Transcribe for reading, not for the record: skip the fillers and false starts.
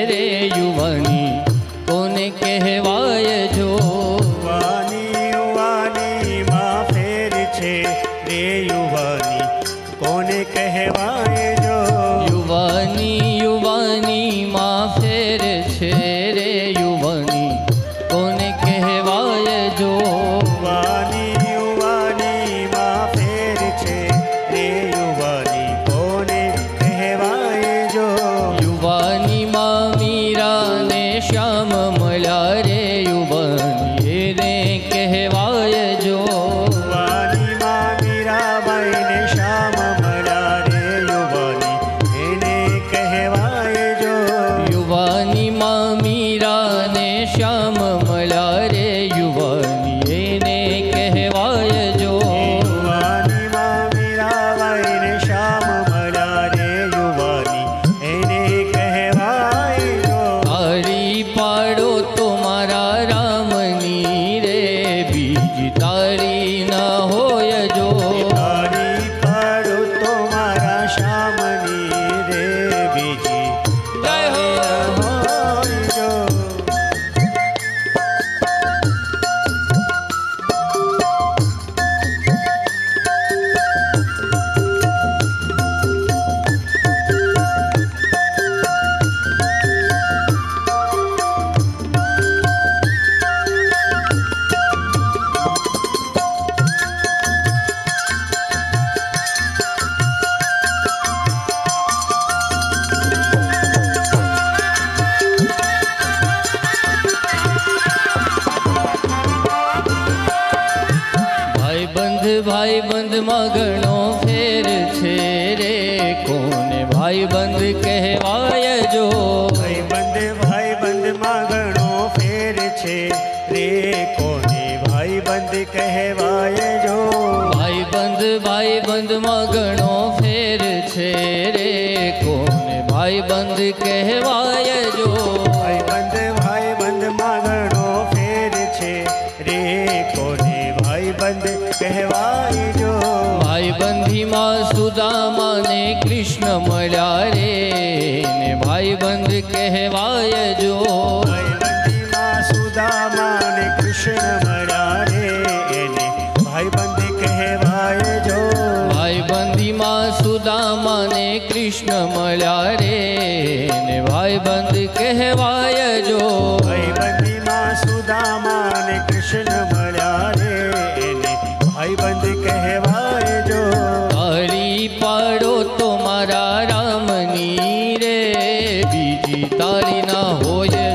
રે યુવાની કોને કહેવાય જો યુવાની માં ફેર છે રે યુવાની કોને કહેવાય જો યુવાની માં ફેર છે રે યુવાની કોને કહેવાય જો યુવાની માં ફેર છે રે યુવાની કોને કહેવાય જો યુવાની માં મીરા ને શ્યામ મળ્યા રે યુવાની એને કહેવાય જો યુવાની માં મીરાબાઈ ને શ્યામ મળ્યા રે યુવાની એને કહેવાય જો યુવાની માં મીરા ને શ્યામ મળ્યા રે યુવાની એને કહેવાય જો યુવાની માં મીરાબાઈ ને શ્યામ મળ્યા રે યુવાની એને કહેવાય જો તારી પાડો તો મારા રામની રે બીજી તારી ના હોય જો તારી પાડો તો મારા શ્યામની રે બીજી જય હો હોય જો ભાઈબંધ માં ઘણો ફેર છે રે કોને ભાઈબંધ કહેવાય જો ભાઈબંધ માં ઘણો ફેર છે રે કોને ભાઈબંધ કહેવાય જો ભાઈબંધ માં ઘણો ફેર છે રે કોને ભાઈબંધ કહેવાય જો ભાઈબંધ માં ઘણો ફેર છે રે કોને ભાઈબંધ કહેવાય જો ભાઈબંધી માં સુદામા ને કૃષ્ણ મળ્યા રે ને ભાઈબંધ કહેવાય જો ભાઈબંધી માં સુદામા ને કૃષ્ણ મળ્યા રે એને ભાઈબંધ કહેવાય જો ભાઈબંધી માં સુદામા ને કૃષ્ણ મળ્યા રે ને ભાઈબંધ કહેવાય જો ભાઈબંધી માં સુદામા ને કૃષ્ણ મળ્યા રે એને ભાઈબંધ કહેવાય જો તારી પાડો તો મારા રામની રે બીજી તારી ના હોય